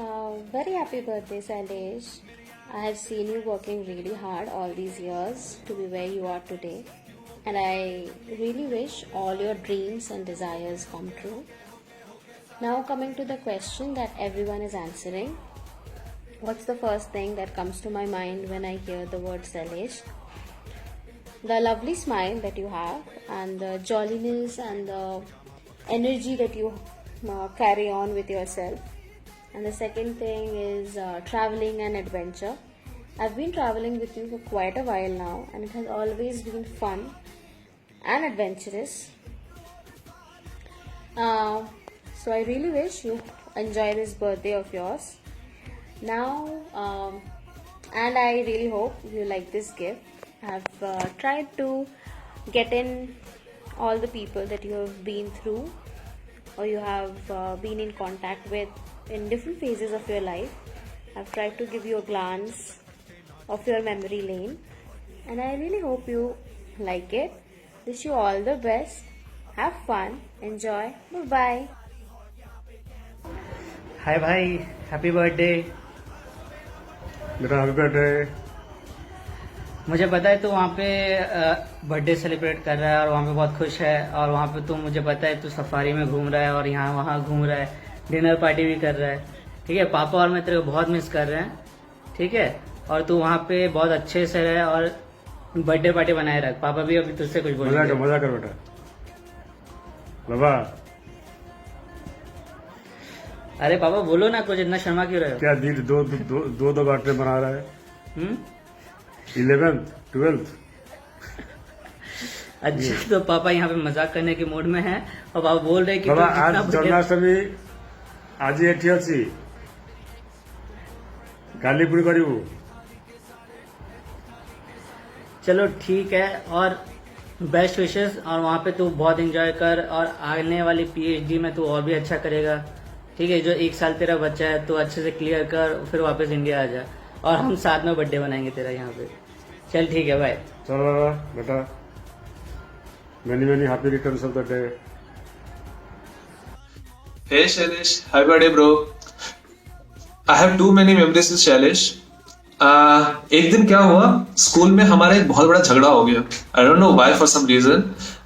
Very happy birthday, Sailesh. I have seen you working really hard all these years to be where you are today, and I really wish all your dreams and desires come true. Now, coming to the question that everyone is answering, what's the first thing that comes to my mind when I hear the word Sailesh? The lovely smile that you have, and the jolliness and the energy that you carry on with yourself. And the second thing is traveling and adventure. I've been traveling with you for quite a while now, and it has always been fun and adventurous. So I really wish you enjoy this birthday of yours. Now, and I really hope you like this gift. I've tried to get in all the people that you have been through or you have been in contact with in different phases of your life. I've tried to give you a glance of your memory lane, and I really hope you like it. Wish you all the best. Have fun. Enjoy. Bye bye. हाय भाई, happy birthday. मेरा happy birthday. मुझे पता है तू वहाँ पे birthday celebrate कर रहा है और वहाँ पे बहुत खुश है, और वहाँ पे तू, मुझे पता है तू सफारी में घूम रहा है और यहाँ वहाँ घूम रहा है, डिनर पार्टी भी कर रहा है। ठीक है, पापा और मैं तेरे को बहुत मिस कर रहे हैं। ठीक है, और तू वहाँ पे बहुत अच्छे से रहे और बर्थडे पार्टी बनाए रख। पापा भी अभी तुझसे कुछ बोलेंगे। मजा कर बेटा। बाबा, अरे पापा बोलो ना कुछ, इतना शर्मा क्यों रहे हो? क्या दीदी दो बर्थडे मना रहा है? 11th 12th। अच्छा, तो पापा यहाँ पे मजाक करने के मूड में हैं और पापा बोल रहे हैं कि बाबा तुम आज जितना जन्माष्टमी आज एठी अच्छी गाली पुड़ी करू। चलो ठीक है, और बेस्ट विशेस, और वहाँ पे तू बहुत एंजॉय कर और आने वाली पीएचडी में तू और भी अच्छा करेगा। ठीक है, जो 1 साल तेरा बच्चा है तो अच्छे से क्लियर कर, फिर वापस इंडिया आ जा और हम साथ में बर्थडे बनाएंगे तेरा यहाँ पे। चल ठीक है भाई। चलो बाबा बेटा, many happy returns of the day। Hey Shailesh, happy birthday bro. I have too many memories with Shailesh. एक दिन क्या हुआ, स्कूल में हमारा एक बहुत बड़ा झगड़ा हो गया। I don't know why, for some reason.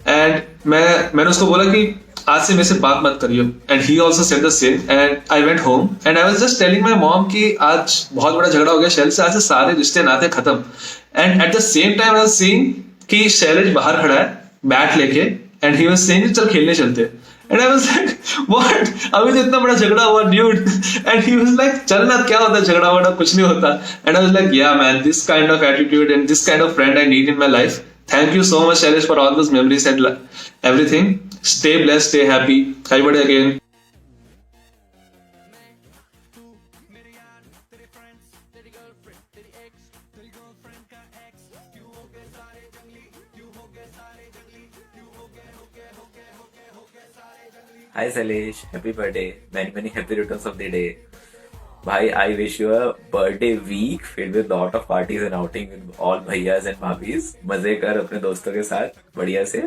And मैंने उसको बोला कि आज से मेरे से बात मत करियो, and he also said the same. And I went home and I was just telling my mom कि आज बहुत बड़ा झगड़ा हो गया शैल से, आज से सारे रिश्ते नाते खत्म। And at the same time I was seeing कि शैलेश बाहर खड़ा है बैट लेके, एंड ही वाज सेइंग चल खेलने चलते। And I was like what, अभी तो इतना बड़ा झगड़ा हुआ dude. And he was like चल ना, क्या होता है, झगड़ा होना कुछ नहीं होता। एंड आई वाज लाइक या man, this kind of attitude and this kind of friend I need in my life. Thank you so much Shailesh for all those memories and everything. Stay blessed, stay happy. Happy birthday again. Hi Sailesh, happy birthday. Many happy returns of the day. भाई, I wish you a birthday week filled with lot of parties and outing with all भैयास and भाभीज। मजे कर अपने दोस्तों के साथ बढ़िया से।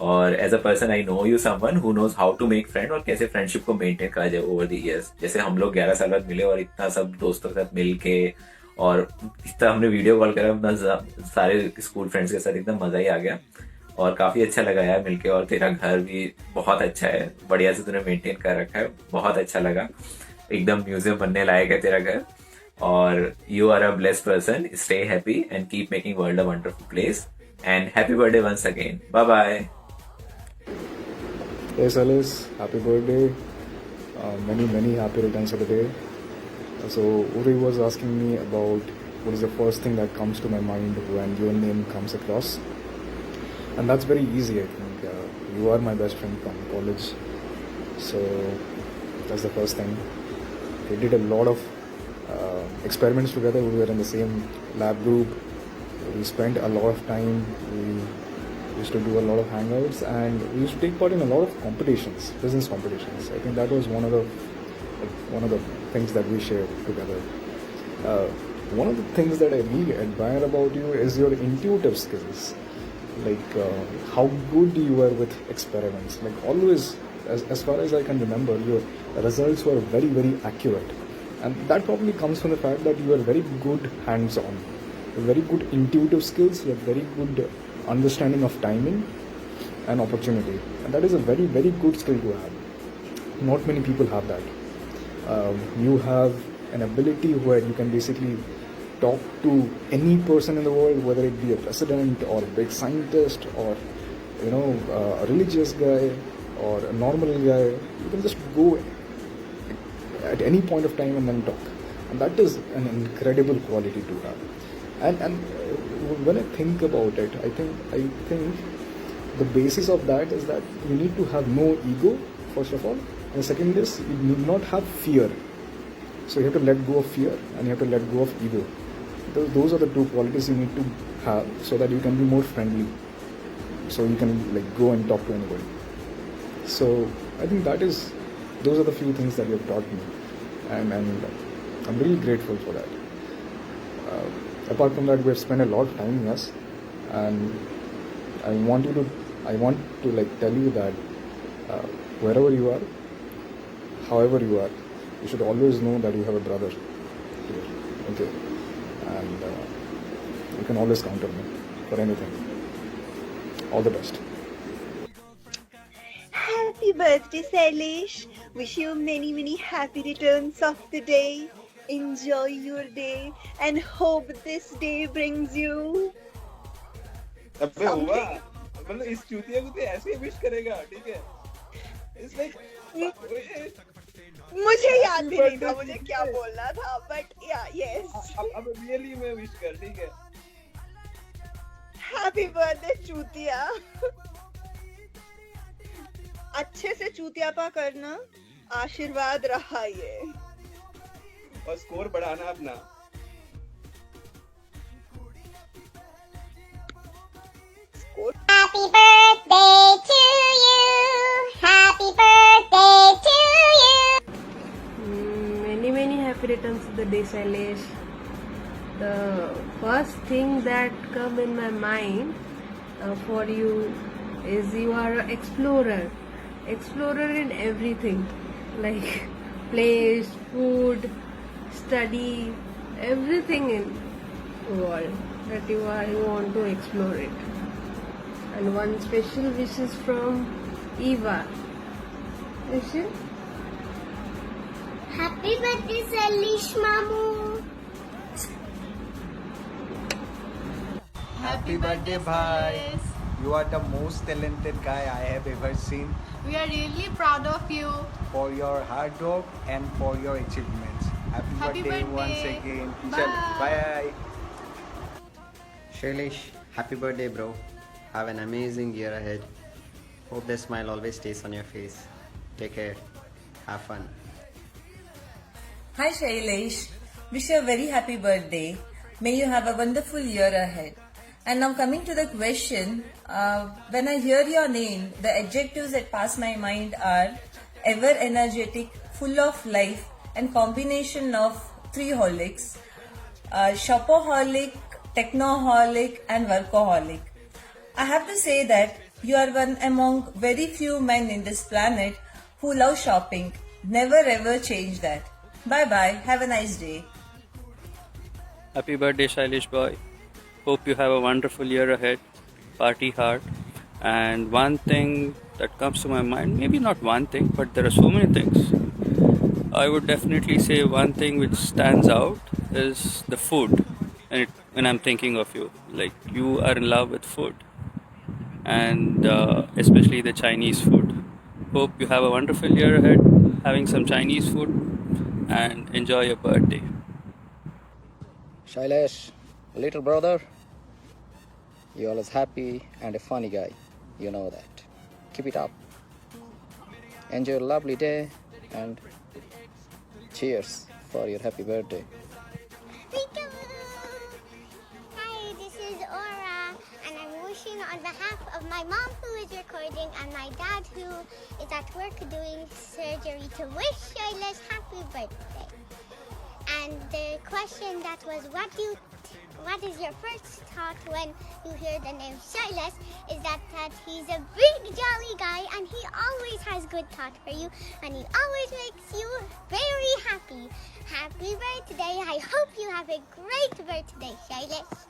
और as a person I know you someone who knows how to make friend, और कैसे फ्रेंडशिप को मेंटेन करा जाए ओवर द इयर्स। जैसे हम लोग 11 साल बाद मिले और इतना सब दोस्तों के साथ मिल के, और इतना हमने वीडियो कॉल करा अपना सारे स्कूल फ्रेंड्स के साथ, एकदम मजा ही आ गया और काफी अच्छा लगा यार मिलके। और तेरा घर भी बहुत अच्छा है, बढ़िया से तूने मेंटेन कर रखा है, बहुत अच्छा लगा। एकदम म्यूजियम बनने लायक है तेरा घर। और you are a blessed person. Stay happy and keep making world a wonderful place. And happy birthday once again. Bye bye. Hey Sailesh, happy birthday. Many happy returns of the day. So Uri was asking me about what is the first thing that comes to my mind when your name comes across. And that's very easy, I think. You are my best friend from college. So that's the first thing. We did a lot of experiments together. We were in the same lab group. We spent a lot of time. We used to do a lot of hangouts, and we used to take part in a lot of competitions, business competitions. I think that was one of the things that we shared together. One of the things that I really admire about you is your intuitive skills. Like how good you were with experiments. Like always, as far as I can remember, your results were very accurate. And that probably comes from the fact that you are very good hands-on, very good intuitive skills, you have very good understanding of timing and opportunity. And that is a very, very good skill to have. Not many people have that. You have an ability where you can basically talk to any person in the world, whether it be a president or a big scientist or a religious guy or a normal guy. You can just go at any point of time and then talk, and that is an incredible quality to have. And when I think about it, I think the basis of that is that you need to have no ego, first of all, and the second is you need not have fear. So you have to let go of fear and you have to let go of ego. Those are the two qualities you need to have so that you can be more friendly, so you can go and talk to anybody. So I think those are the few things that you have taught me, and I'm really grateful for that. Apart from that, we have spent a lot of time, yes, and I want to tell you that wherever you are, however you are, you should always know that you have a brother here, okay, and you can always count on me for anything. All the best. Happy birthday, Sailesh. Wish you many happy returns of the day. Enjoy your day and hope this day brings you अबे हुआ मतलब इस चूतिया को तो ऐसे wish करेगा, ठीक है? It's like मुझे याद भी नहीं था मुझे क्या बोलना था, but yeah, yes. अब really में विश कर, ठीक है? Happy birthday, चूतिया. अच्छे से चूतियापा करना, आशीर्वाद रहा ये. और स्कोर बढ़ाना अपना. Happy birthday to you. Happy birthday to you. Many happy returns of the day, Sailesh. The first thing that come in my mind for you is you are an explorer in everything, like place, food, study, everything in the world that you want to explore it. And one special wish is from Eva. Wish? Happy birthday, Sailesh Mamu. Happy birthday, bhai. You are the most talented guy I have ever seen. We are really proud of you for your hard work and for your achievements. Happy birthday once again. Bye. Bye. Shailesh, happy birthday, bro. Have an amazing year ahead. Hope the smile always stays on your face. Take care. Have fun. Hi Shailesh. Wish you a very happy birthday. May you have a wonderful year ahead. And now coming to the question, when I hear your name, the adjectives that pass my mind are ever energetic, full of life, and combination of three holics, shopaholic, technoholic, and workaholic. I have to say that you are one among very few men in this planet who love shopping. Never ever change that. Bye bye. Have a nice day. Happy birthday, Shailesh boy. Hope you have a wonderful year ahead. Party hard. And one thing that comes to my mind, maybe not one thing, but there are so many things. I would definitely say one thing which stands out is the food. And when I'm thinking of you, like you are in love with food, and especially the Chinese food. Hope you have a wonderful year ahead, having some Chinese food, and enjoy your birthday. Shailesh, little brother, you're always happy and a funny guy. You know that. Keep it up. Enjoy a lovely day and cheers for your happy birthday. Hi, this is Aura, and I'm wishing on behalf of my mom who is recording and my dad who is at work doing surgery to wish Shailesh happy birthday. And the question that was, what do you what is your first thought when you hear the name Silas is that he's a big jolly guy and he always has good thought for you and he always makes you very happy. Happy birthday. I hope you have a great birthday, Silas.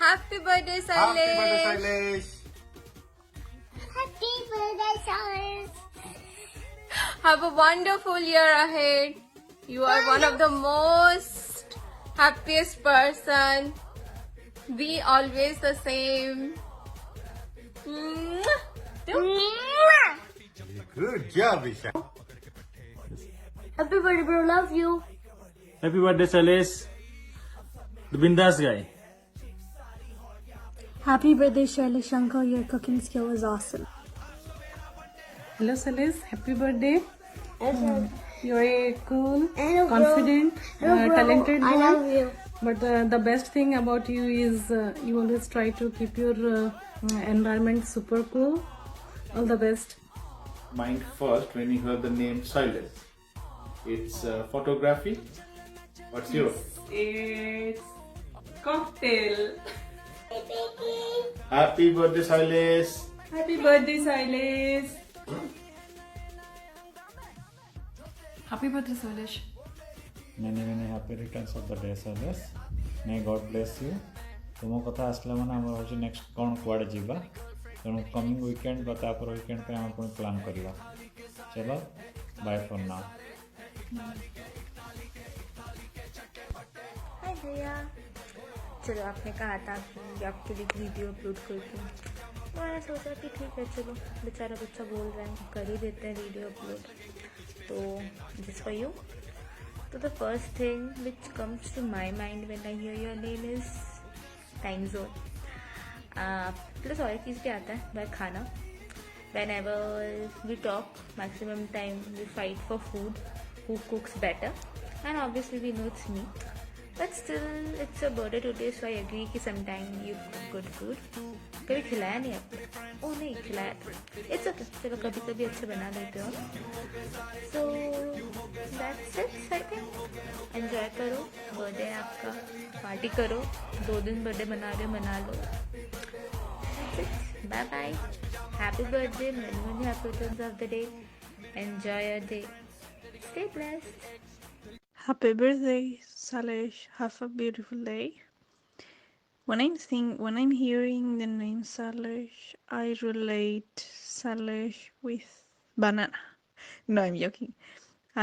Happy birthday, Silas. Happy birthday, Silas. Have a wonderful year ahead. You are one of the most happiest person. Be always the same. Good job, Isha. Happy birthday, bro. Love you. Happy birthday, Silas. The Bindas guy. Happy birthday, Shailesh Shankar. Your cooking skill is awesome. Hello, Silas. Happy birthday. You're a cool, Hello, bro. confident, Hello, bro. talented boy. I love you. But the best thing about you is you always try to keep your environment super cool. All the best. Mind first when you heard the name Silas. It's photography. What's yours? It's cocktail. Happy birthday, Silas. Happy birthday, Silas. Happy birthday, Silas. Many happy returns of the day, Silas. May God bless you. तुम कथा आसला माने हमर होची next कोन कुआडे जीवा तेणु coming weekend बा तापर वीकेंड पे हम कोन प्लान करवा चलो बाय फॉर नाउ हाय भैया चलो आपने कहा था कि आपके लिए वीडियो अपलोड करती हूँ तो मैंने सोचा कि ठीक है चलो बेचारा बच्चा बोल रहा है कर ही देते हैं वीडियो अपलोड तो दिस फॉर यू तो the first thing which comes to my mind when I hear your name is time zone plus और एक चीज़ भी आता है वह खाना whenever we talk maximum time we fight for food who cooks better and obviously we know it's me but still it's a birthday today so I agree कि sometime you good food कभी खिलाया नहीं आपको ओ नहीं खिलाया था it's okay चलो कभी कभी अच्छा बना देते हो so that's it I think enjoy करो बर्थडे आपका पार्टी करो 2 दिन बर्थडे मना रहे हो मना लो bye bye happy birthday many happy returns of the day enjoy your day stay blessed Happy birthday, Salish. Have a beautiful day. When I'm hearing the name Salish, I relate Salish with banana. No, I'm joking.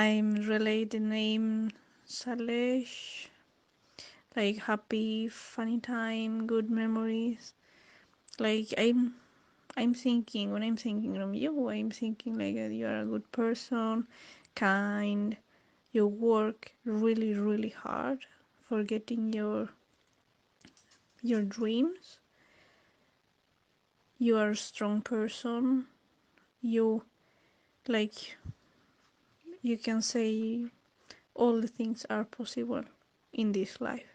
I'm relate the name Salish like happy, funny time, good memories. Like I'm thinking when I'm thinking from you, I'm thinking like you are a good person, kind. You work really, really hard for getting your dreams. You are a strong person. You can say all the things are possible in this life.